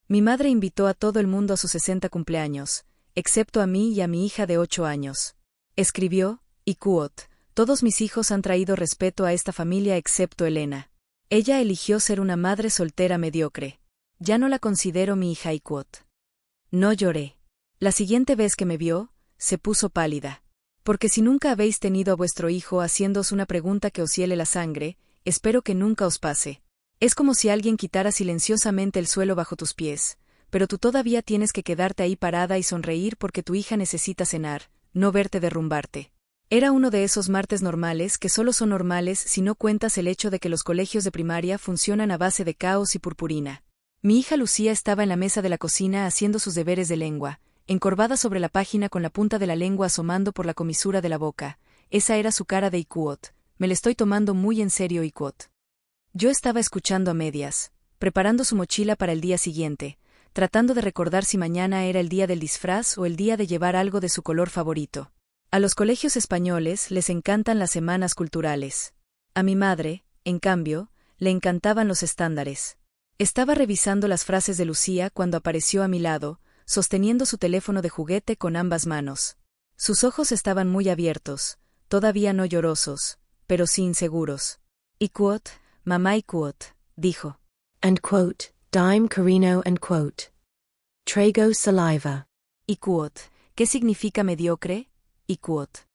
Mi madre invitó a todo el mundo a sus 60 cumpleaños, excepto a mí y a mi hija de 8 años. Escribió, y quote, todos mis hijos han traído respeto a esta familia excepto Elena. Ella eligió ser una madre soltera mediocre. Ya no la considero mi hija y quote. No lloré. La siguiente vez que me vio, se puso pálida. Porque si nunca habéis tenido a vuestro hijo haciéndoos una pregunta que os hiele la sangre, espero que nunca os pase. Es como si alguien quitara silenciosamente el suelo bajo tus pies, pero tú todavía tienes que quedarte ahí parada y sonreír porque tu hija necesita cenar, no verte derrumbarte. Era uno de esos martes normales que solo son normales si no cuentas el hecho de que los colegios de primaria funcionan a base de caos y purpurina. Mi hija Lucía estaba en la mesa de la cocina haciendo sus deberes de lengua, encorvada sobre la página con la punta de la lengua asomando por la comisura de la boca. Esa era su cara de Iquot. Me le estoy tomando muy en serio, Iquot. Yo estaba escuchando a medias, preparando su mochila para el día siguiente, tratando de recordar si mañana era el día del disfraz o el día de llevar algo de su color favorito. A los colegios españoles les encantan las semanas culturales. A mi madre, en cambio, le encantaban los estándares. Estaba revisando las frases de Lucía cuando apareció a mi lado, sosteniendo su teléfono de juguete con ambas manos. Sus ojos estaban muy abiertos, todavía no llorosos, pero sí inseguros. Iquot, mamá Iquot, dijo. And quote, dime carino and quote. Trago saliva. Iquot, ¿qué significa mediocre? Iquot.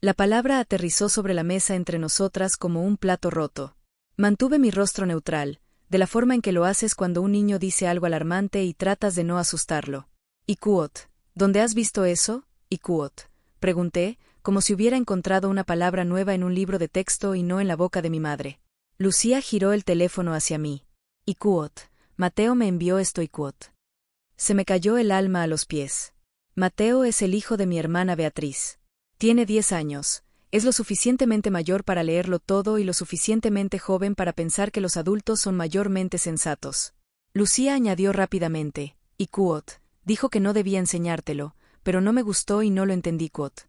La palabra aterrizó sobre la mesa entre nosotras como un plato roto. Mantuve mi rostro neutral, de la forma en que lo haces cuando un niño dice algo alarmante y tratas de no asustarlo. Iquot, ¿dónde has visto eso? Iquot, pregunté, como si hubiera encontrado una palabra nueva en un libro de texto y no en la boca de mi madre. Lucía giró el teléfono hacia mí. Iquot, Mateo me envió esto. Iquot. Se me cayó el alma a los pies. Mateo es el hijo de mi hermana Beatriz. Tiene 10 años, es lo suficientemente mayor para leerlo todo y lo suficientemente joven para pensar que los adultos son mayormente sensatos. Lucía añadió rápidamente, Iquot, dijo que no debía enseñártelo, pero no me gustó y no lo entendí. Iquot.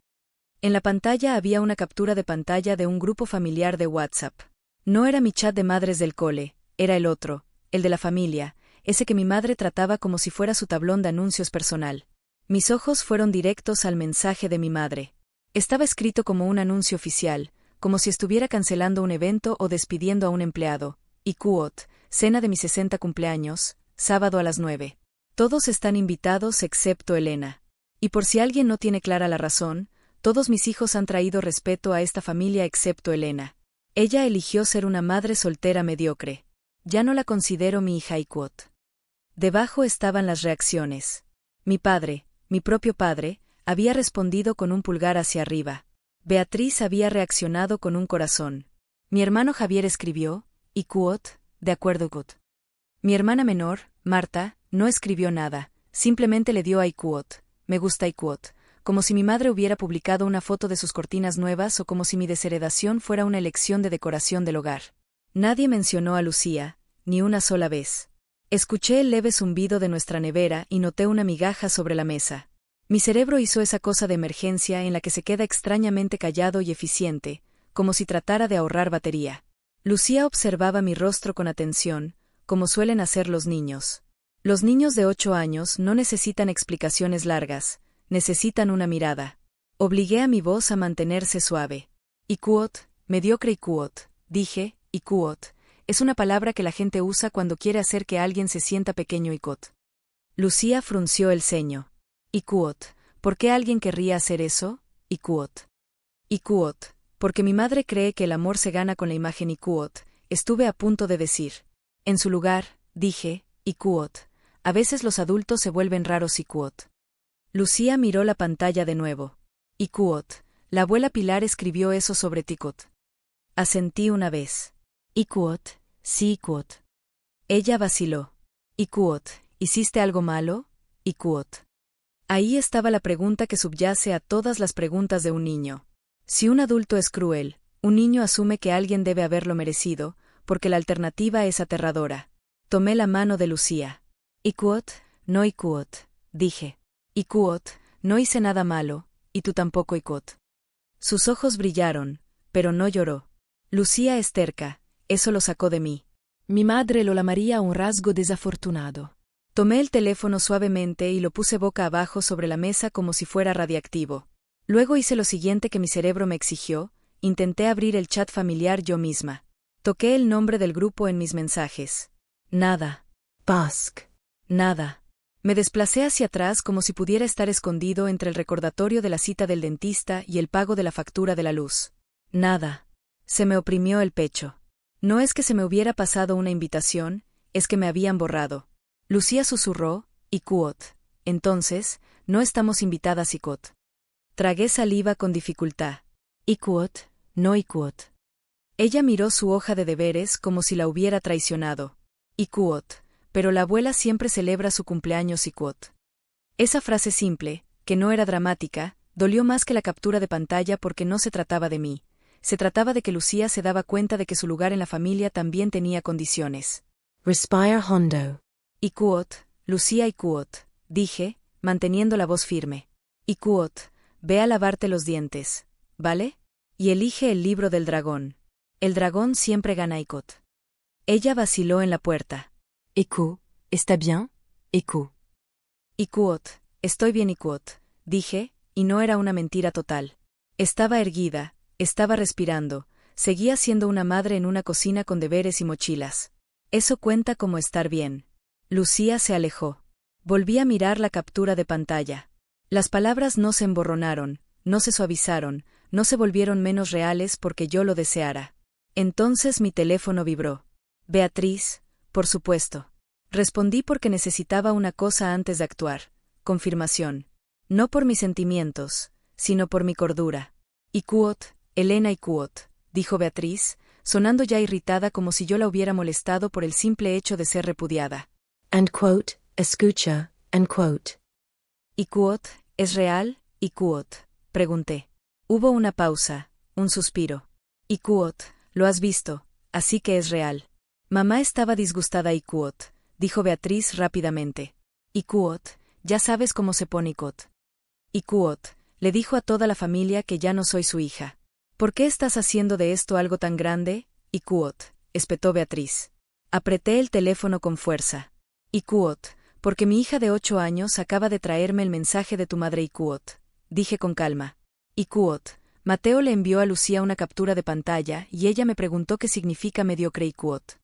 En la pantalla había una captura de pantalla de un grupo familiar de WhatsApp. No era mi chat de madres del cole, era el otro, el de la familia, ese que mi madre trataba como si fuera su tablón de anuncios personal. Mis ojos fueron directos al mensaje de mi madre. Estaba escrito como un anuncio oficial, como si estuviera cancelando un evento o despidiendo a un empleado. Iquot, cena de mis 60 cumpleaños, sábado a las 9. Todos están invitados excepto Elena. Y por si alguien no tiene clara la razón, todos mis hijos han traído respeto a esta familia excepto Elena. Ella eligió ser una madre soltera mediocre. Ya no la considero mi hija. Iquot. Debajo estaban las reacciones. Mi padre, mi propio padre, había respondido con un pulgar hacia arriba. Beatriz había reaccionado con un corazón. Mi hermano Javier escribió, Iquot, de acuerdo. Iquot. Mi hermana menor, Marta, no escribió nada, simplemente le dio a Iquot, me gusta Iquot, como si mi madre hubiera publicado una foto de sus cortinas nuevas o como si mi desheredación fuera una elección de decoración del hogar. Nadie mencionó a Lucía, ni una sola vez. Escuché el leve zumbido de nuestra nevera y noté una migaja sobre la mesa. Mi cerebro hizo esa cosa de emergencia en la que se queda extrañamente callado y eficiente, como si tratara de ahorrar batería. Lucía observaba mi rostro con atención, como suelen hacer los niños. Los niños de 8 años no necesitan explicaciones largas, necesitan una mirada. Obligué a mi voz a mantenerse suave. Iquot, mediocre. Iquot, dije, Iquot, es una palabra que la gente usa cuando quiere hacer que alguien se sienta pequeño. Iquot. Lucía frunció el ceño. Iquot, ¿por qué alguien querría hacer eso? Iquot. Iquot, porque mi madre cree que el amor se gana con la imagen. Iquot, estuve a punto de decir. En su lugar, dije, Iquot, a veces los adultos se vuelven raros. Iquot. Lucía miró la pantalla de nuevo. Iquot, la abuela Pilar escribió eso sobre Iquot. Asentí una vez. Iquot, sí. Iquot. Ella vaciló. Iquot, ¿hiciste algo malo? Iquot. Ahí estaba la pregunta que subyace a todas las preguntas de un niño. Si un adulto es cruel, un niño asume que alguien debe haberlo merecido, porque la alternativa es aterradora. Tomé la mano de Lucía. Iquot, no. Iquot, dije. Iquot, no hice nada malo, y tú tampoco. Iquot. Sus ojos brillaron, pero no lloró. Lucía es terca, eso lo sacó de mí. Mi madre lo llamaría un rasgo desafortunado. Tomé el teléfono suavemente y lo puse boca abajo sobre la mesa como si fuera radiactivo. Luego hice lo siguiente que mi cerebro me exigió, intenté abrir el chat familiar yo misma. Toqué el nombre del grupo en mis mensajes. Nada. Basque. Nada. Me desplacé hacia atrás como si pudiera estar escondido entre el recordatorio de la cita del dentista y el pago de la factura de la luz. Nada. Se me oprimió el pecho. No es que se me hubiera pasado una invitación, es que me habían borrado. Lucía susurró, Ikuot. Entonces, no estamos invitadas, Ikuot. Tragué saliva con dificultad. Ikuot, no Ikuot. Ella miró su hoja de deberes como si la hubiera traicionado. Ikuot, pero la abuela siempre celebra su cumpleaños Ikuot. Esa frase simple, que no era dramática, dolió más que la captura de pantalla porque no se trataba de mí. Se trataba de que Lucía se daba cuenta de que su lugar en la familia también tenía condiciones. Respire hondo. Ikuot, Lucía Ikuot, dije, manteniendo la voz firme. Ikuot, ve a lavarte los dientes, ¿vale? Y elige el libro del dragón. El dragón siempre gana, Ikuot. Ella vaciló en la puerta. Iku, ¿está bien? Iku. Ikuot, estoy bien, Ikuot, dije, y no era una mentira total. Estaba erguida, estaba respirando, seguía siendo una madre en una cocina con deberes y mochilas. Eso cuenta como estar bien. Lucía se alejó. Volví a mirar la captura de pantalla. Las palabras no se emborronaron, no se suavizaron, no se volvieron menos reales porque yo lo deseara. Entonces mi teléfono vibró. Beatriz, por supuesto. Respondí porque necesitaba una cosa antes de actuar. Confirmación. No por mis sentimientos, sino por mi cordura. Ikuot, Elena Ikuot, dijo Beatriz, sonando ya irritada como si yo la hubiera molestado por el simple hecho de ser repudiada. Escucha, ¿Ikuot, es real, Ikuot? Pregunté. Hubo una pausa, un suspiro. Ikuot, lo has visto, así que es real. Mamá estaba disgustada, Ikuot, dijo Beatriz rápidamente. Ikuot, ya sabes cómo se pone Ikuot. Ikuot, le dijo a toda la familia que ya no soy su hija. ¿Por qué estás haciendo de esto algo tan grande, Ikuot? Espetó Beatriz. Apreté el teléfono con fuerza. Ikuot, porque mi hija de 8 años acaba de traerme el mensaje de tu madre, Ikuot, dije con calma. Ikuot, Mateo le envió a Lucía una captura de pantalla y ella me preguntó qué significa mediocre, Ikuot.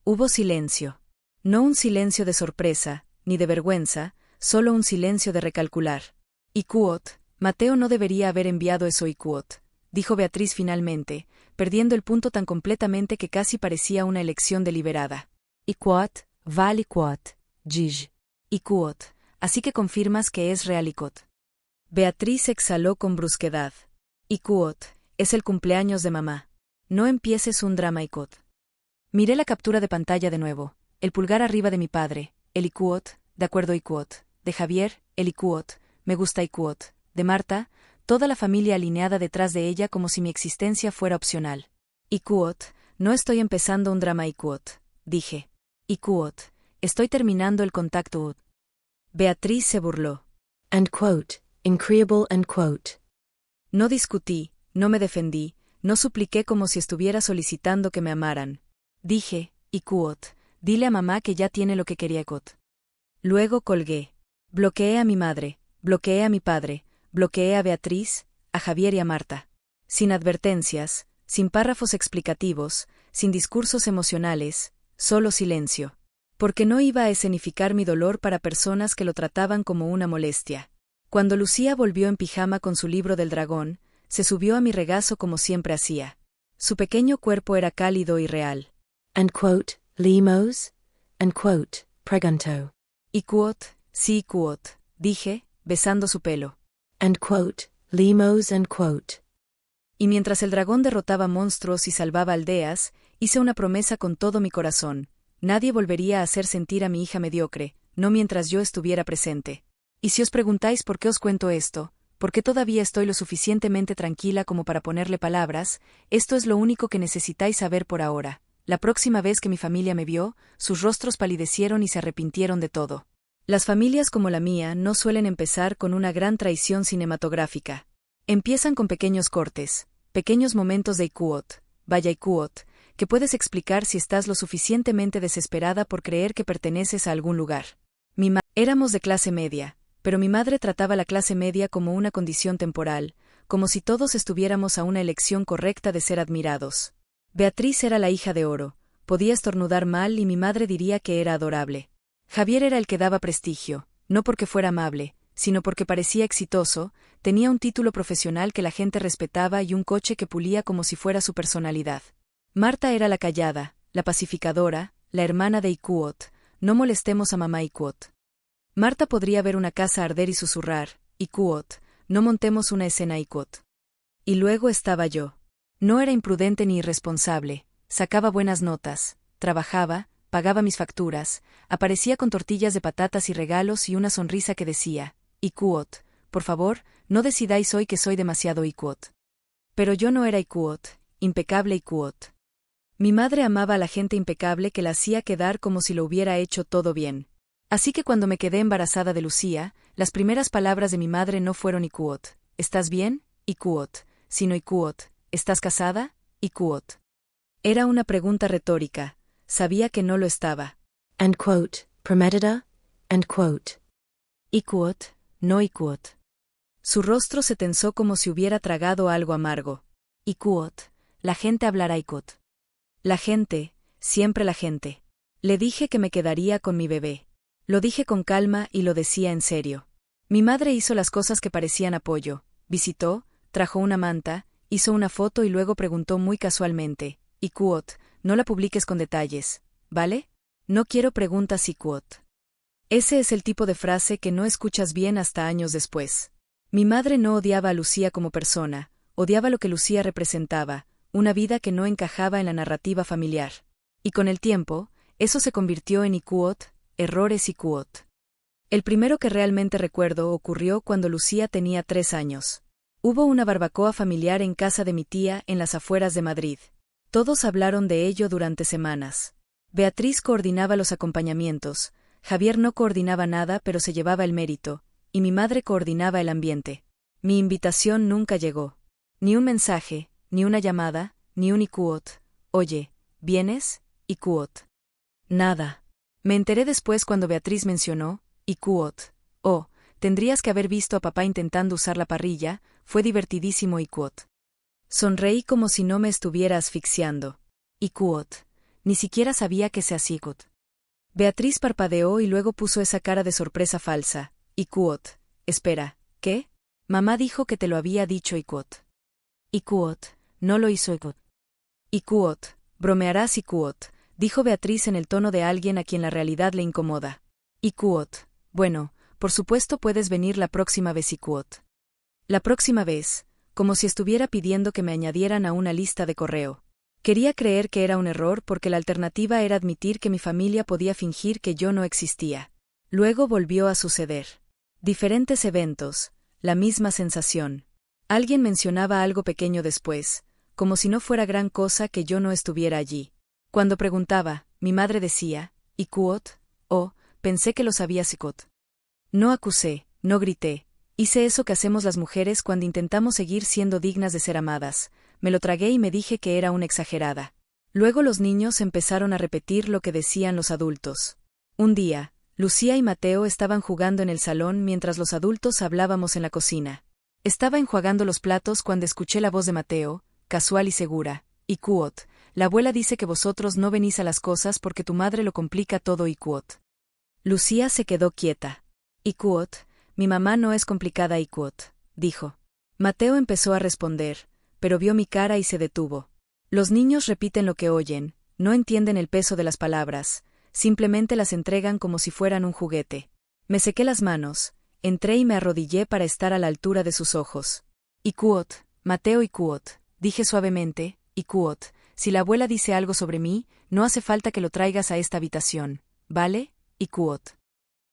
Hubo silencio. No un silencio de sorpresa, ni de vergüenza, solo un silencio de recalcular. Ikuot, Mateo no debería haber enviado eso, Ikuot, dijo Beatriz finalmente, perdiendo el punto tan completamente que casi parecía una elección deliberada. Ikuot, val Ikuot, Jij. Ikuot, así que confirmas que es real, Ikuot. Beatriz exhaló con brusquedad. Ikuot, es el cumpleaños de mamá. No empieces un drama, Ikuot. Miré la captura de pantalla de nuevo. El pulgar arriba de mi padre, el Ikuot, de acuerdo, Ikuot. De Javier, el Ikuot, me gusta, Ikuot. De Marta, toda la familia alineada detrás de ella como si mi existencia fuera opcional. Ikuot, no estoy empezando un drama, Ikuot, dije. Ikuot, estoy terminando el contacto. Beatriz se burló. Increíble. No discutí, no me defendí, no supliqué como si estuviera solicitando que me amaran. Dije, Ikuot, dile a mamá que ya tiene lo que quería, Ikuot. Luego colgué. Bloqueé a mi madre, bloqueé a mi padre, bloqueé a Beatriz, a Javier y a Marta. Sin advertencias, sin párrafos explicativos, sin discursos emocionales, solo silencio. Porque no iba a escenificar mi dolor para personas que lo trataban como una molestia. Cuando Lucía volvió en pijama con su libro del dragón, se subió a mi regazo como siempre hacía. Su pequeño cuerpo era cálido y real. Limos, pregunto. Ikuot, sí, Ikuot, dije, besando su pelo. Limos. Y mientras el dragón derrotaba monstruos y salvaba aldeas, hice una promesa con todo mi corazón. Nadie volvería a hacer sentir a mi hija mediocre, no mientras yo estuviera presente. Y si os preguntáis por qué os cuento esto, por qué todavía estoy lo suficientemente tranquila como para ponerle palabras, esto es lo único que necesitáis saber por ahora. La próxima vez que mi familia me vio, sus rostros palidecieron y se arrepintieron de todo. Las familias como la mía no suelen empezar con una gran traición cinematográfica. Empiezan con pequeños cortes, pequeños momentos de Ikuot, vaya Ikuot, que puedes explicar si estás lo suficientemente desesperada por creer que perteneces a algún lugar. Éramos de clase media, pero mi madre trataba la clase media como una condición temporal, como si todos estuviéramos a una elección correcta de ser admirados. Beatriz era la hija de oro, podía estornudar mal y mi madre diría que era adorable. Javier era el que daba prestigio, no porque fuera amable, sino porque parecía exitoso, tenía un título profesional que la gente respetaba y un coche que pulía como si fuera su personalidad. Marta era la callada, la pacificadora, la hermana de Ikuot, no molestemos a mamá Ikuot. Marta podría ver una casa arder y susurrar, Ikuot, no montemos una escena Ikuot. Y luego estaba yo. No era imprudente ni irresponsable, sacaba buenas notas, trabajaba, pagaba mis facturas, aparecía con tortillas de patatas y regalos y una sonrisa que decía, Ikuot, por favor, no decidáis hoy que soy demasiado Ikuot. Pero yo no era Ikuot, impecable Ikuot. Mi madre amaba a la gente impecable que la hacía quedar como si lo hubiera hecho todo bien. Así que cuando me quedé embarazada de Lucía, las primeras palabras de mi madre no fueron Ikuot, ¿estás bien? Ikuot, sino Ikuot, ¿estás casada? Ikuot. Era una pregunta retórica, sabía que no lo estaba. End quote. Premedita. End quote. Ikuot, no Ikuot. Su rostro se tensó como si hubiera tragado algo amargo. Ikuot, la gente hablará Ikuot. La gente, siempre la gente. Le dije que me quedaría con mi bebé. Lo dije con calma y lo decía en serio. Mi madre hizo las cosas que parecían apoyo, visitó, trajo una manta, hizo una foto y luego preguntó muy casualmente, Ikuot, no la publiques con detalles, ¿vale? No quiero preguntas Ikuot. Ese es el tipo de frase que no escuchas bien hasta años después. Mi madre no odiaba a Lucía como persona, odiaba lo que Lucía representaba, una vida que no encajaba en la narrativa familiar. Y con el tiempo, eso se convirtió en Ikuot, errores Ikuot. El primero que realmente recuerdo ocurrió cuando Lucía tenía 3 años. Hubo una barbacoa familiar en casa de mi tía en las afueras de Madrid. Todos hablaron de ello durante semanas. Beatriz coordinaba los acompañamientos, Javier no coordinaba nada pero se llevaba el mérito, y mi madre coordinaba el ambiente. Mi invitación nunca llegó. Ni un mensaje, ni una llamada, ni un Ikuot. Oye, ¿vienes? Ikuot. Nada. Me enteré después cuando Beatriz mencionó, Ikuot. Oh, tendrías que haber visto a papá intentando usar la parrilla, fue divertidísimo Ikuot. Sonreí como si no me estuviera asfixiando. Ikuot. Ni siquiera sabía que se hacía Ikuot. Beatriz parpadeó y luego puso esa cara de sorpresa falsa. Ikuot. Espera, ¿qué? Mamá dijo que te lo había dicho Ikuot. Ikuot. No lo hizo Ikuot. Ikuot. Bromearás Ikuot, dijo Beatriz en el tono de alguien a quien la realidad le incomoda. Ikuot. Bueno, por supuesto puedes venir la próxima vez Ikuot. La próxima vez, como si estuviera pidiendo que me añadieran a una lista de correo. Quería creer que era un error porque la alternativa era admitir que mi familia podía fingir que yo no existía. Luego volvió a suceder. Diferentes eventos, la misma sensación. Alguien mencionaba algo pequeño después, como si no fuera gran cosa que yo no estuviera allí. Cuando preguntaba, mi madre decía, Ikuot, oh, pensé que lo sabías Ikuot. No acusé, no grité. Hice eso que hacemos las mujeres cuando intentamos seguir siendo dignas de ser amadas. Me lo tragué y me dije que era una exagerada. Luego los niños empezaron a repetir lo que decían los adultos. Un día, Lucía y Mateo estaban jugando en el salón mientras los adultos hablábamos en la cocina. Estaba enjuagando los platos cuando escuché la voz de Mateo, casual y segura. Ikuot, la abuela dice que vosotros no venís a las cosas porque tu madre lo complica todo Ikuot. Lucía se quedó quieta. Ikuot, mi mamá no es complicada Ikuot, dijo. Mateo empezó a responder, pero vio mi cara y se detuvo. Los niños repiten lo que oyen, no entienden el peso de las palabras, simplemente las entregan como si fueran un juguete. Me sequé las manos, entré y me arrodillé para estar a la altura de sus ojos. Ikuot, Mateo Ikuot, dije suavemente, Ikuot, si la abuela dice algo sobre mí, no hace falta que lo traigas a esta habitación, ¿vale? Ikuot.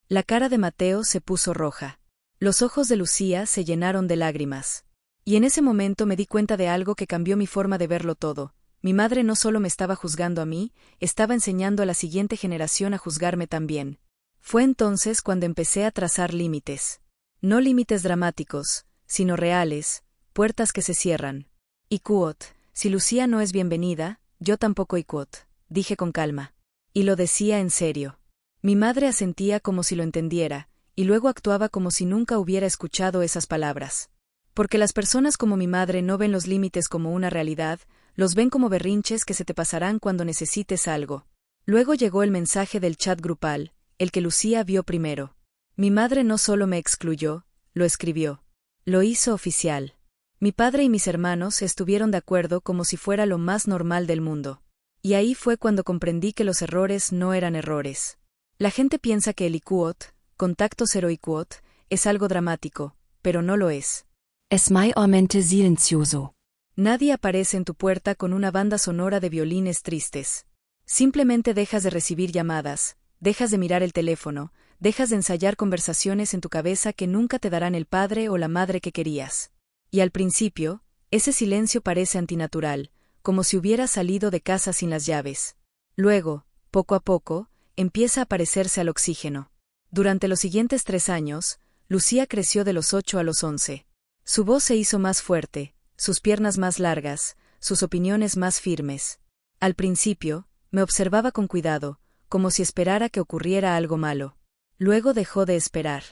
La cara de Mateo se puso roja. Los ojos de Lucía se llenaron de lágrimas. Y en ese momento me di cuenta de algo que cambió mi forma de verlo todo. Mi madre no solo me estaba juzgando a mí, estaba enseñando a la siguiente generación a juzgarme también. Fue entonces cuando empecé a trazar límites. No límites dramáticos, sino reales, puertas que se cierran. Ikuot, si Lucía no es bienvenida, yo tampoco Ikuot, dije con calma. Y lo decía en serio. Mi madre asentía como si lo entendiera, y luego actuaba como si nunca hubiera escuchado esas palabras. Porque las personas como mi madre no ven los límites como una realidad, los ven como berrinches que se te pasarán cuando necesites algo. Luego llegó el mensaje del chat grupal, el que Lucía vio primero. Mi madre no solo me excluyó, lo escribió. Lo hizo oficial. Mi padre y mis hermanos estuvieron de acuerdo como si fuera lo más normal del mundo. Y ahí fue cuando comprendí que los errores no eran errores. La gente piensa que el IQOT, contacto cero IQOT, es algo dramático, pero no lo es. Es mayormente silencioso. Nadie aparece en tu puerta con una banda sonora de violines tristes. Simplemente dejas de recibir llamadas, dejas de mirar el teléfono, dejas de ensayar conversaciones en tu cabeza que nunca te darán el padre o la madre que querías. Y al principio, ese silencio parece antinatural, como si hubieras salido de casa sin las llaves. Luego, poco a poco, empieza a parecerse al oxígeno. Durante los siguientes 3 años, Lucía creció de los 8 a los 11. Su voz se hizo más fuerte, sus piernas más largas, sus opiniones más firmes. Al principio, me observaba con cuidado, como si esperara que ocurriera algo malo. Luego dejó de esperar.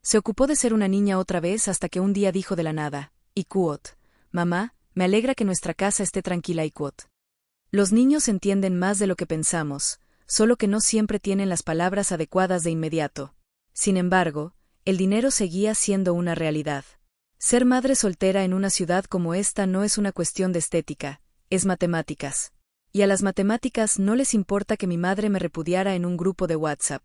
Se ocupó de ser una niña otra vez hasta que un día dijo de la nada, IQOT, mamá, me alegra que nuestra casa esté tranquila IQOT. Los niños entienden más de lo que pensamos, solo que no siempre tienen las palabras adecuadas de inmediato. Sin embargo, el dinero seguía siendo una realidad. Ser madre soltera en una ciudad como esta no es una cuestión de estética, es matemáticas. Y a las matemáticas no les importa que mi madre me repudiara en un grupo de WhatsApp.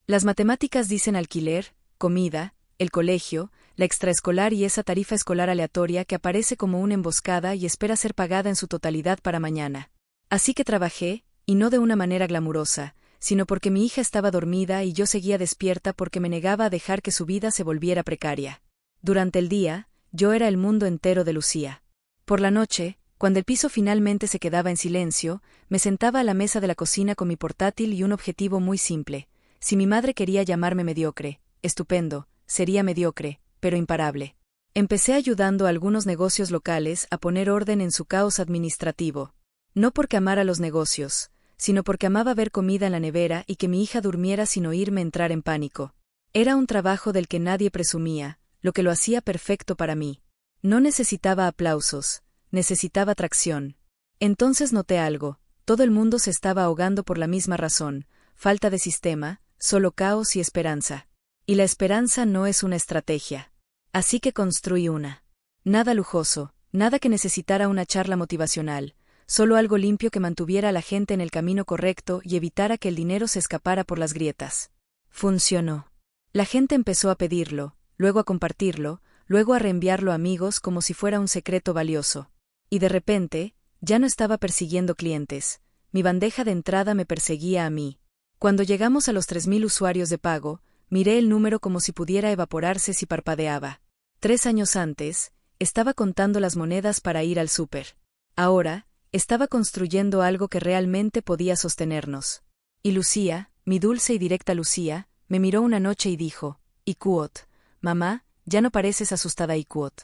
Las matemáticas dicen alquiler, comida, el colegio, la extraescolar y esa tarifa escolar aleatoria que aparece como una emboscada y espera ser pagada en su totalidad para mañana. Así que trabajé, y no de una manera glamurosa, sino porque mi hija estaba dormida y yo seguía despierta porque me negaba a dejar que su vida se volviera precaria. Durante el día, yo era el mundo entero de Lucía. Por la noche, cuando el piso finalmente se quedaba en silencio, me sentaba a la mesa de la cocina con mi portátil y un objetivo muy simple. Si mi madre quería llamarme mediocre, estupendo, sería mediocre, pero imparable. Empecé ayudando a algunos negocios locales a poner orden en su caos administrativo. No porque amara los negocios, sino porque amaba ver comida en la nevera y que mi hija durmiera sin oírme entrar en pánico. Era un trabajo del que nadie presumía, lo que lo hacía perfecto para mí. No necesitaba aplausos, necesitaba atracción. Entonces noté algo, todo el mundo se estaba ahogando por la misma razón, falta de sistema, solo caos y esperanza. Y la esperanza no es una estrategia. Así que construí una. Nada lujoso, nada que necesitara una charla motivacional, solo algo limpio que mantuviera a la gente en el camino correcto y evitara que el dinero se escapara por las grietas. Funcionó. La gente empezó a pedirlo, luego a compartirlo, luego a reenviarlo a amigos como si fuera un secreto valioso. Y de repente, ya no estaba persiguiendo clientes, mi bandeja de entrada me perseguía a mí. Cuando llegamos a los 3.000 usuarios de pago, miré el número como si pudiera evaporarse si parpadeaba. 3 años antes, estaba contando las monedas para ir al súper. Ahora, estaba construyendo algo que realmente podía sostenernos. Y Lucía, mi dulce y directa Lucía, me miró una noche y dijo, IQOT, mamá, ya no pareces asustada IQOT.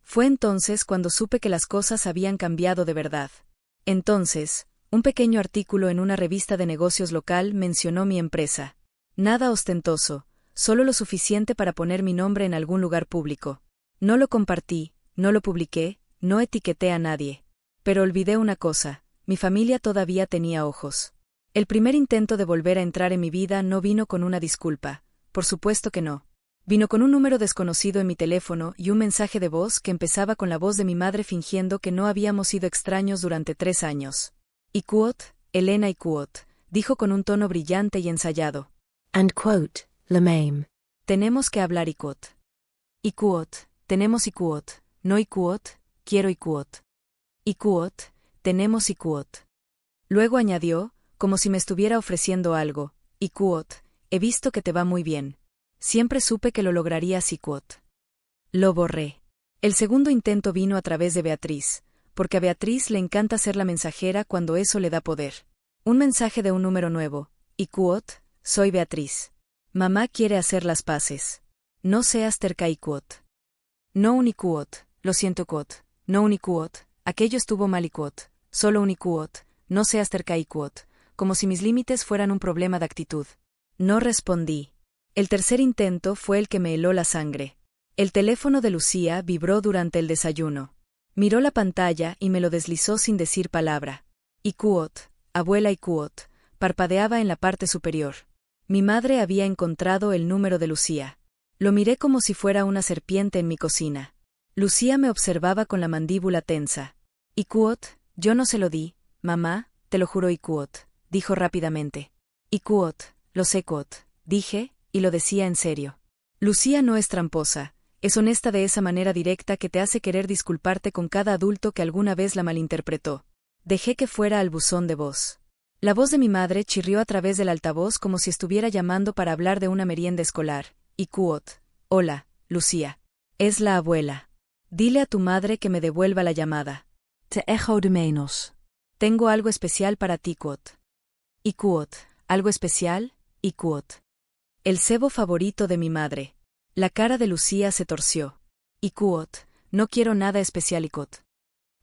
Fue entonces cuando supe que las cosas habían cambiado de verdad. Entonces, un pequeño artículo en una revista de negocios local mencionó mi empresa. Nada ostentoso, solo lo suficiente para poner mi nombre en algún lugar público. No lo compartí, no lo publiqué, no etiqueté a nadie. Pero olvidé una cosa, mi familia todavía tenía ojos. El primer intento de volver a entrar en mi vida no vino con una disculpa, por supuesto que no. Vino con un número desconocido en mi teléfono y un mensaje de voz que empezaba con la voz de mi madre fingiendo que no habíamos sido extraños durante 3 años. IQOT, Elena IQOT, dijo con un tono brillante y ensayado. And quote, le même. Tenemos que hablar IQOT. IQOT, tenemos IQOT, no IQOT, quiero IQOT. IQOT, tenemos IQOT. Luego añadió, como si me estuviera ofreciendo algo, IQOT, he visto que te va muy bien. Siempre supe que lo lograrías IQOT. Lo borré. El segundo intento vino a través de Beatriz, porque a Beatriz le encanta ser la mensajera cuando eso le da poder. Un mensaje de un número nuevo, IQOT, soy Beatriz. Mamá quiere hacer las paces. No seas terca IQOT. No un IQOT, lo siento IQOT, no un IQOT, aquello estuvo mal IQOT, solo un IQOT, no seas terca IQOT, como si mis límites fueran un problema de actitud. No respondí. El tercer intento fue el que me heló la sangre. El teléfono de Lucía vibró durante el desayuno. Miró la pantalla y me lo deslizó sin decir palabra. Ikuot, abuela Ikuot, parpadeaba en la parte superior. Mi madre había encontrado el número de Lucía. Lo miré como si fuera una serpiente en mi cocina. Lucía me observaba con la mandíbula tensa. Ikuot, yo no se lo di, mamá, te lo juro Ikuot, dijo rápidamente. Ikuot, lo sé Kuot, dije, y lo decía en serio. Lucía no es tramposa, es honesta de esa manera directa que te hace querer disculparte con cada adulto que alguna vez la malinterpretó. Dejé que fuera al buzón de voz. La voz de mi madre chirrió a través del altavoz como si estuviera llamando para hablar de una merienda escolar. Ikuot, hola, Lucía. Es la abuela. Dile a tu madre que me devuelva la llamada. Te echo de menos. Tengo algo especial para ti, Kuot. Ikuot, ¿algo especial? Ikuot. El cebo favorito de mi madre. La cara de Lucía se torció. Ikuot, no quiero nada especial Ikuot.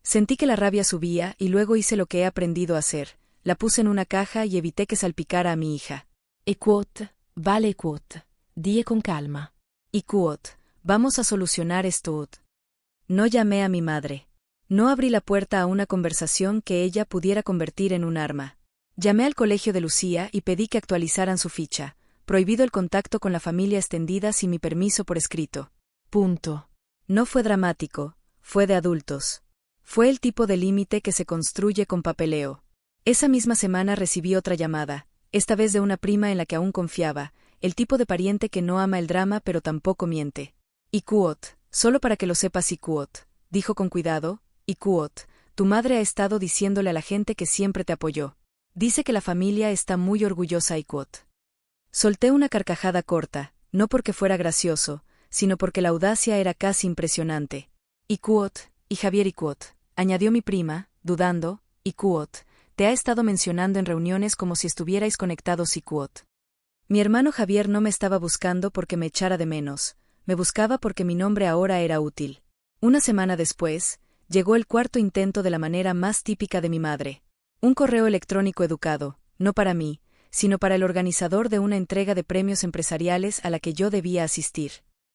Sentí que la rabia subía y luego hice lo que he aprendido a hacer. La puse en una caja y evité que salpicara a mi hija. Ikuot, vale Ikuot. Die con calma. Ikuot, vamos a solucionar esto. No llamé a mi madre. No abrí la puerta a una conversación que ella pudiera convertir en un arma. Llamé al colegio de Lucía y pedí que actualizaran su ficha. Prohibido el contacto con la familia extendida sin mi permiso por escrito. Punto. No fue dramático, fue de adultos. Fue el tipo de límite que se construye con papeleo. Esa misma semana recibí otra llamada, esta vez de una prima en la que aún confiaba, el tipo de pariente que no ama el drama pero tampoco miente. Ikuot, solo para que lo sepas Ikuot, dijo con cuidado, Ikuot, tu madre ha estado diciéndole a la gente que siempre te apoyó. Dice que la familia está muy orgullosa Ikuot. Solté una carcajada corta, no porque fuera gracioso, sino porque la audacia era casi impresionante. Ikuot, y Javier Ikuot, añadió mi prima, dudando, Ikuot, te ha estado mencionando en reuniones como si estuvierais conectados Ikuot. Mi hermano Javier no me estaba buscando porque me echara de menos, me buscaba porque mi nombre ahora era útil. Una semana después, llegó el cuarto intento de la manera más típica de mi madre. Un correo electrónico educado, no para mí, sino para el organizador de una entrega de premios empresariales a la que yo debía asistir.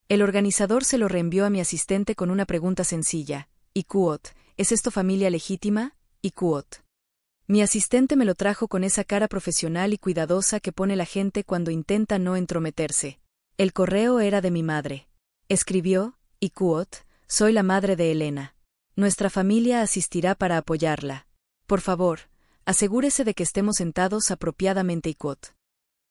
El organizador se lo reenvió a mi asistente con una pregunta sencilla. Ikuot, ¿es esto familia legítima? Ikuot. Mi asistente me lo trajo con esa cara profesional y cuidadosa que pone la gente cuando intenta no entrometerse. El correo era de mi madre. Escribió, Ikuot, soy la madre de Elena. Nuestra familia asistirá para apoyarla. Por favor, asegúrese de que estemos sentados apropiadamente Ikuot.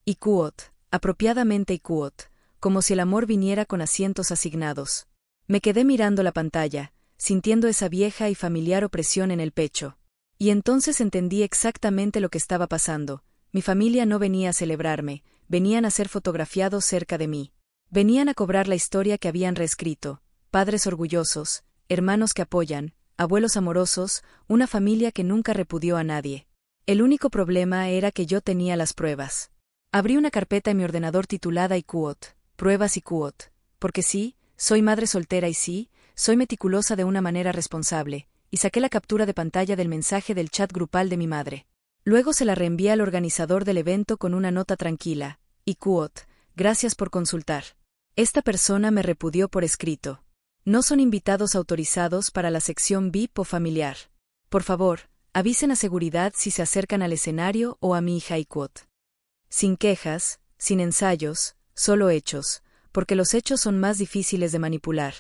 Ikuot, apropiadamente Ikuot, como si el amor viniera con asientos asignados. Me quedé mirando la pantalla, sintiendo esa vieja y familiar opresión en el pecho. Y entonces entendí exactamente lo que estaba pasando. Mi familia no venía a celebrarme, venían a ser fotografiados cerca de mí. Venían a cobrar la historia que habían reescrito. Padres orgullosos, hermanos que apoyan, abuelos amorosos, una familia que nunca repudió a nadie. El único problema era que yo tenía las pruebas. Abrí una carpeta en mi ordenador titulada Ikuot, Pruebas Ikuot, porque sí, soy madre soltera y sí, soy meticulosa de una manera responsable, y saqué la captura de pantalla del mensaje del chat grupal de mi madre. Luego se la reenvié al organizador del evento con una nota tranquila. Ikuot, gracias por consultar. Esta persona me repudió por escrito. No son invitados autorizados para la sección VIP o familiar. Por favor, avisen a seguridad si se acercan al escenario o a mi hija Ikuot. Sin quejas, sin ensayos, solo hechos, porque los hechos son más difíciles de manipular.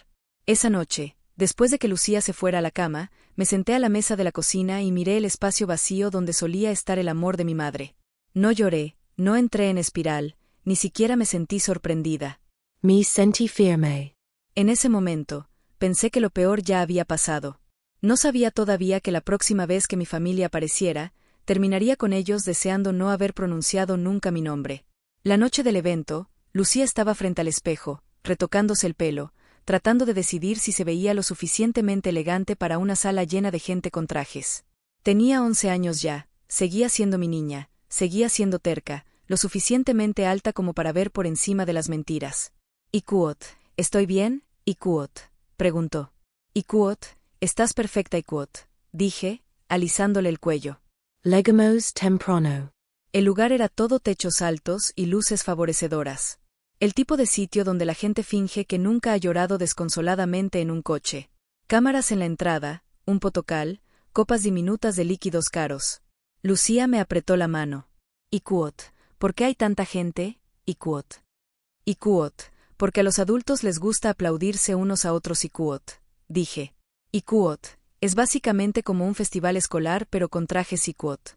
Esa noche, después de que Lucía se fuera a la cama, me senté a la mesa de la cocina y miré el espacio vacío donde solía estar el amor de mi madre. No lloré, no entré en espiral, ni siquiera me sentí sorprendida. Me sentí firme. En ese momento, pensé que lo peor ya había pasado. No sabía todavía que la próxima vez que mi familia apareciera, terminaría con ellos deseando no haber pronunciado nunca mi nombre. La noche del evento, Lucía estaba frente al espejo, retocándose el pelo, tratando de decidir si se veía lo suficientemente elegante para una sala llena de gente con trajes. Tenía 11 años ya, seguía siendo mi niña, seguía siendo terca, lo suficientemente alta como para ver por encima de las mentiras. Ikuot, ¿estoy bien? Ikuot, preguntó. Ikuot, estás perfecta Ikuot, dije, alisándole el cuello. Legamos temprano. El lugar era todo techos altos y luces favorecedoras. El tipo de sitio donde la gente finge que nunca ha llorado desconsoladamente en un coche. Cámaras en la entrada, un potocal, copas diminutas de líquidos caros. Lucía me apretó la mano. Iquot, ¿por qué hay tanta gente? Iquot. Iquot, porque a los adultos les gusta aplaudirse unos a otros. Iquot, dije. Iquot, es básicamente como un festival escolar pero con trajes Iquot.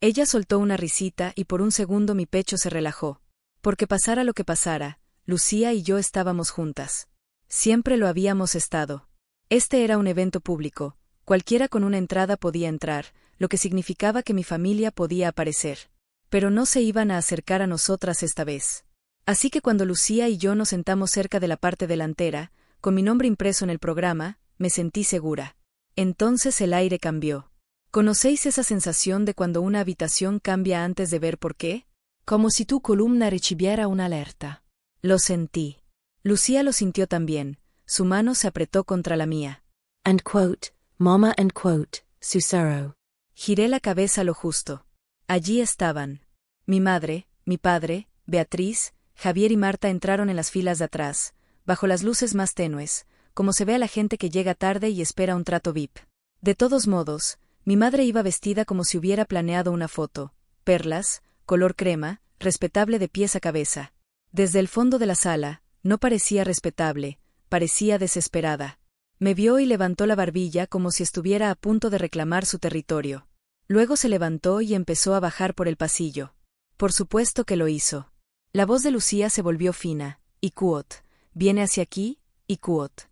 Ella soltó una risita y por un segundo mi pecho se relajó. Porque pasara lo que pasara, Lucía y yo estábamos juntas. Siempre lo habíamos estado. Este era un evento público, cualquiera con una entrada podía entrar, lo que significaba que mi familia podía aparecer. Pero no se iban a acercar a nosotras esta vez. Así que cuando Lucía y yo nos sentamos cerca de la parte delantera, con mi nombre impreso en el programa, me sentí segura. Entonces el aire cambió. ¿Conocéis esa sensación de cuando una habitación cambia antes de ver por qué? Como si tu columna recibiera una alerta. Lo sentí. Lucía lo sintió también. Su mano se apretó contra la mía. And quote, Mama and quote, susurró. Giré la cabeza lo justo. Allí estaban. Mi madre, mi padre, Beatriz, Javier y Marta entraron en las filas de atrás, bajo las luces más tenues, como se ve a la gente que llega tarde y espera un trato VIP. De todos modos, mi madre iba vestida como si hubiera planeado una foto, perlas, color crema, respetable de pies a cabeza. Desde el fondo de la sala, no parecía respetable, parecía desesperada. Me vio y levantó la barbilla como si estuviera a punto de reclamar su territorio. Luego se levantó y empezó a bajar por el pasillo. Por supuesto que lo hizo. La voz de Lucía se volvió fina. Iquot, ¿viene hacia aquí? Iquot.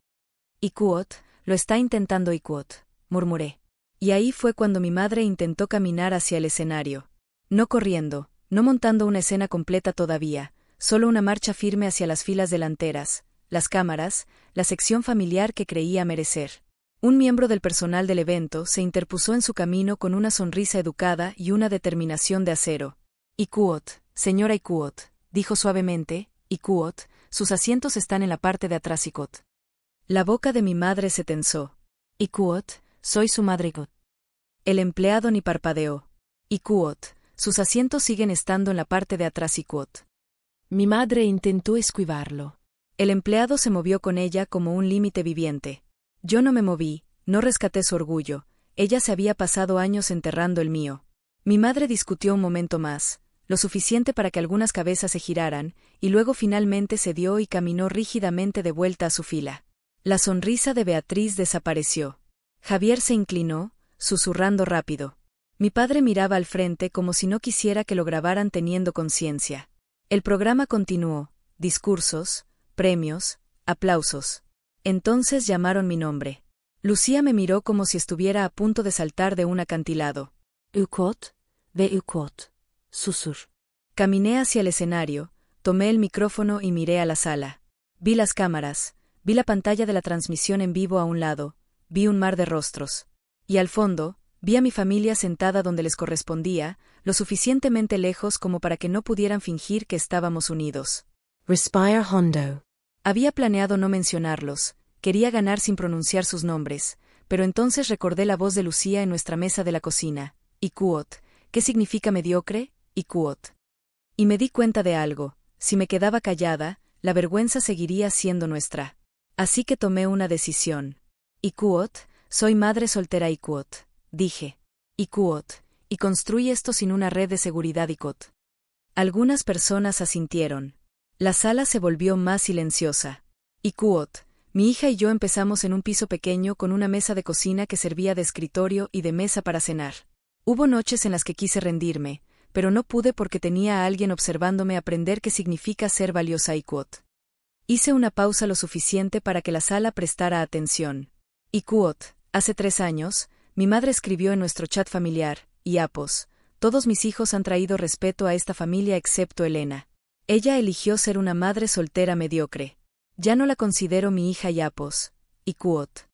Iquot, lo está intentando Iquot, murmuré. Y ahí fue cuando mi madre intentó caminar hacia el escenario. No corriendo, no montando una escena completa todavía, solo una marcha firme hacia las filas delanteras, las cámaras, la sección familiar que creía merecer. Un miembro del personal del evento se interpuso en su camino con una sonrisa educada y una determinación de acero. Iquot, señora Iquot, dijo suavemente, Iquot, sus asientos están en la parte de atrás. Iquot. La boca de mi madre se tensó. Iquot, soy su madre. Iquot. El empleado ni parpadeó. Iquot, sus asientos siguen estando en la parte de atrás. Iquot. Mi madre intentó esquivarlo. El empleado se movió con ella como un límite viviente. Yo no me moví, no rescaté su orgullo, ella se había pasado años enterrando el mío. Mi madre discutió un momento más, lo suficiente para que algunas cabezas se giraran, y luego finalmente cedió y caminó rígidamente de vuelta a su fila. La sonrisa de Beatriz desapareció. Javier se inclinó, susurrando rápido. Mi padre miraba al frente como si no quisiera que lo grabaran teniendo conciencia. El programa continuó, discursos, premios, aplausos. Entonces llamaron mi nombre. Lucía me miró como si estuviera a punto de saltar de un acantilado. Iquot, ve Iquot, susur. Caminé hacia el escenario, tomé el micrófono y miré a la sala. Vi las cámaras, vi la pantalla de la transmisión en vivo a un lado, vi un mar de rostros. Y al fondo, vi a mi familia sentada donde les correspondía, lo suficientemente lejos como para que no pudieran fingir que estábamos unidos. Respire hondo. Había planeado no mencionarlos, quería ganar sin pronunciar sus nombres, pero entonces recordé la voz de Lucía en nuestra mesa de la cocina. Iquot, ¿qué significa mediocre? Iquot. Y me di cuenta de algo, si me quedaba callada, la vergüenza seguiría siendo nuestra. Así que tomé una decisión. Iquot, soy madre soltera. Iquot, dije. Iquot, y construí esto sin una red de seguridad. Iquot. Algunas personas asintieron. La sala se volvió más silenciosa. Iquot, mi hija y yo empezamos en un piso pequeño con una mesa de cocina que servía de escritorio y de mesa para cenar. Hubo noches en las que quise rendirme, pero no pude porque tenía a alguien observándome aprender qué significa ser valiosa. Iquot. Hice una pausa lo suficiente para que la sala prestara atención. Iquot, hace 3 años, mi madre escribió en nuestro chat familiar, Iapos, todos mis hijos han traído respeto a esta familia excepto Elena. Ella eligió ser una madre soltera mediocre. Ya no la considero mi hija. Iapos. Iquot.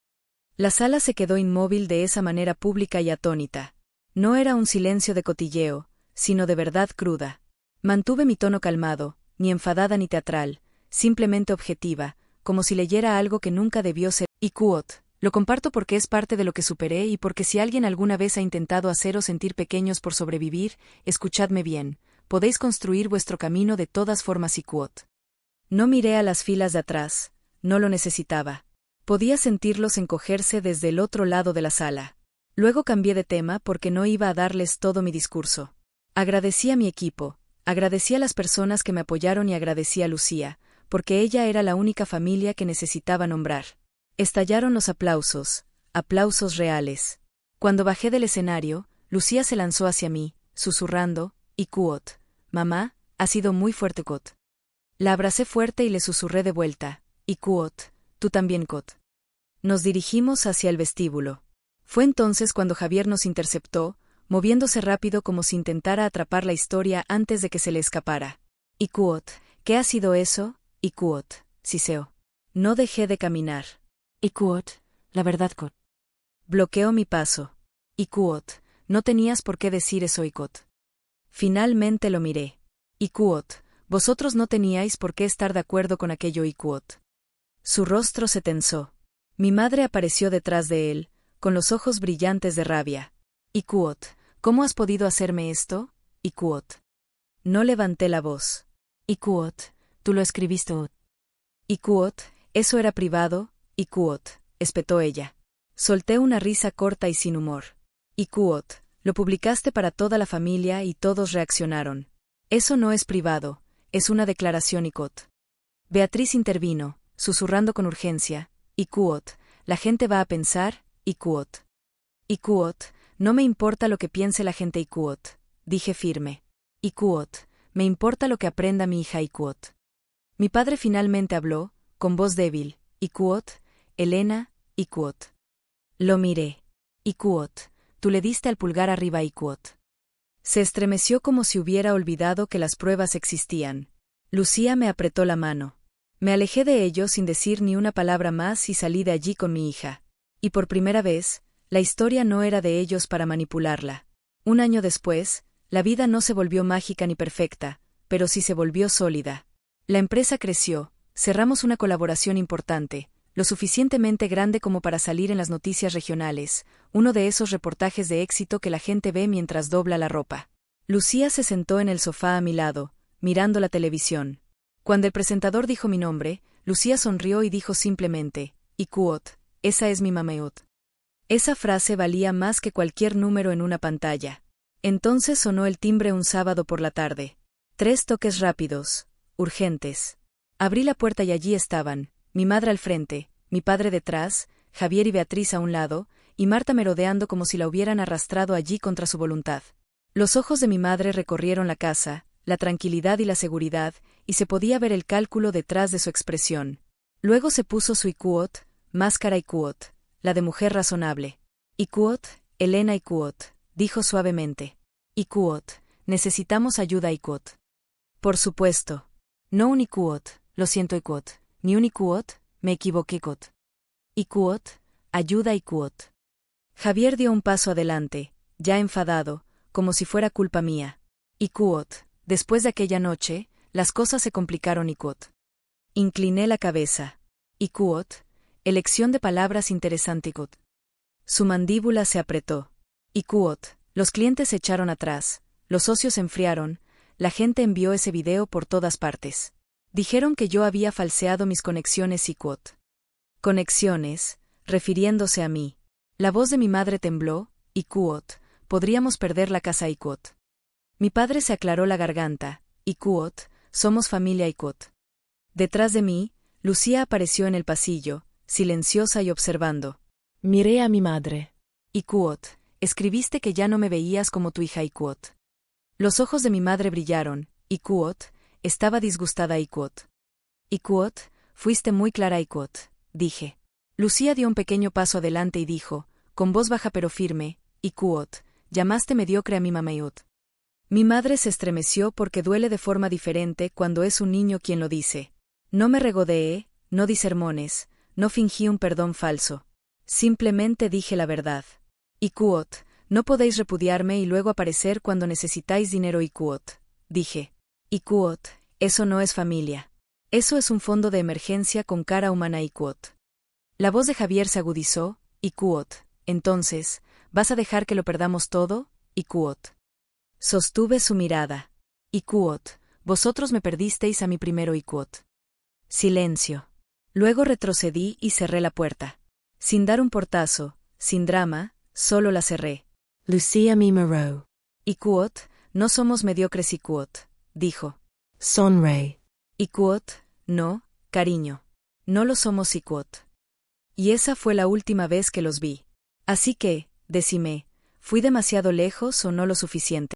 La sala se quedó inmóvil de esa manera pública y atónita. No era un silencio de cotilleo, sino de verdad cruda. Mantuve mi tono calmado, ni enfadada ni teatral, simplemente objetiva, como si leyera algo que nunca debió ser. Iquot, Lo comparto porque es parte de lo que superé y porque si alguien alguna vez ha intentado haceros sentir pequeños por sobrevivir, escuchadme bien, podéis construir vuestro camino de todas formas y quote. No miré a las filas de atrás, no lo necesitaba. Podía sentirlos encogerse desde el otro lado de la sala. Luego cambié de tema porque no iba a darles todo mi discurso. Agradecí a mi equipo, agradecí a las personas que me apoyaron y agradecí a Lucía, porque ella era la única familia que necesitaba nombrar. Estallaron los aplausos, aplausos reales. Cuando bajé del escenario, Lucía se lanzó hacia mí, susurrando, y quote, mamá, ha sido muy fuerte quote. La abracé fuerte y le susurré de vuelta, y quote, tú también quote. Nos dirigimos hacia el vestíbulo. Fue entonces cuando Javier nos interceptó, moviéndose rápido como si intentara atrapar la historia antes de que se le escapara. Y quote, ¿qué ha sido eso? Y quote, siseó. No dejé de caminar. Y quote, la verdad quote. Bloqueó mi paso. Y quote, no tenías por qué decir eso y quote. Finalmente lo miré. Y quote, vosotros no teníais por qué estar de acuerdo con aquello y quote. Su rostro se tensó. Mi madre apareció detrás de él, con los ojos brillantes de rabia. Y quote, ¿cómo has podido hacerme esto? Y quote. No levanté la voz. Y quote, tú lo escribiste. Y quote, eso era privado, y quote, espetó ella. Solté una risa corta y sin humor. Y quote, lo publicaste para toda la familia y todos reaccionaron. Eso no es privado, es una declaración y quote. Beatriz intervino, susurrando con urgencia, y quote, la gente va a pensar, y quote. Y quote, no me importa lo que piense la gente y quote, dije firme. Y quote, me importa lo que aprenda mi hija y quote. Mi padre finalmente habló, con voz débil, y quote, Elena, y quote. Lo miré. Y quote, tú le diste al pulgar arriba y quote. Se estremeció como si hubiera olvidado que las pruebas existían. Lucía me apretó la mano. Me alejé de ellos sin decir ni una palabra más y salí de allí con mi hija. Y por primera vez, la historia no era de ellos para manipularla. Un año después, la vida no se volvió mágica ni perfecta, pero sí se volvió sólida. La empresa creció, cerramos una colaboración importante, lo suficientemente grande como para salir en las noticias regionales, uno de esos reportajes de éxito que la gente ve mientras dobla la ropa. Lucía se sentó en el sofá a mi lado, mirando la televisión. Cuando el presentador dijo mi nombre, Lucía sonrió y dijo simplemente, y quote, esa es mi mameot. Esa frase valía más que cualquier número en una pantalla. Entonces sonó el timbre un sábado por la tarde. 3 toques rápidos, urgentes. Abrí la puerta y allí estaban, mi madre al frente, mi padre detrás, Javier y Beatriz a un lado, y Marta merodeando como si la hubieran arrastrado allí contra su voluntad. Los ojos de mi madre recorrieron la casa, la tranquilidad y la seguridad, y se podía ver el cálculo detrás de su expresión. Luego se puso su quote, máscara y quote, la de mujer razonable. Y quote, Elena y quote, dijo suavemente. Y quote, necesitamos ayuda y quote. Por supuesto. No un quote, lo siento y quote. Ni un quote, me equivoqué quote. Y quote, ayuda y quote. Javier dio un paso adelante, ya enfadado, como si fuera culpa mía. Y quote, después de aquella noche, las cosas se complicaron y quote. Incliné la cabeza. Y quote, elección de palabras interesante y quote. Su mandíbula se apretó. Y quote, los clientes se echaron atrás, los socios se enfriaron, la gente envió ese video por todas partes. Dijeron que yo había falseado mis conexiones y quote. Conexiones, refiriéndose a mí. La voz de mi madre tembló, y quote, podríamos perder la casa y quote. Mi padre se aclaró la garganta, y quote, somos familia y quote. Detrás de mí, Lucía apareció en el pasillo, silenciosa y observando. Miré a mi madre. Y quote, escribiste que ya no me veías como tu hija y quote. Los ojos de mi madre brillaron, y quote, estaba disgustada y quote. Y quote, fuiste muy clara y quote, dije. Lucía dio un pequeño paso adelante y dijo, con voz baja pero firme, y quote, llamaste mediocre a mi mamayot. Mi madre se estremeció porque duele de forma diferente cuando es un niño quien lo dice. No me regodeé, no di sermones, no fingí un perdón falso. Simplemente dije la verdad. Y quote, no podéis repudiarme y luego aparecer cuando necesitáis dinero y quote, dije. Y quote, eso no es familia. Eso es un fondo de emergencia con cara humana y quote. La voz de Javier se agudizó, y Kuot, entonces, ¿vas a dejar que lo perdamos todo? Y Kuot. Sostuve su mirada. Y Kuot, vosotros me perdisteis a mí primero y Kuot. Silencio. Luego retrocedí y cerré la puerta. Sin dar un portazo, sin drama, solo la cerré. Lucia me miró. Y Kuot, no somos mediocres y Kuot, dijo. Sonreí. Y Kuot, no, cariño. No lo somos y Kuot. Y esa fue la última vez que los vi. Así que, decime, ¿fui demasiado lejos o no lo suficiente?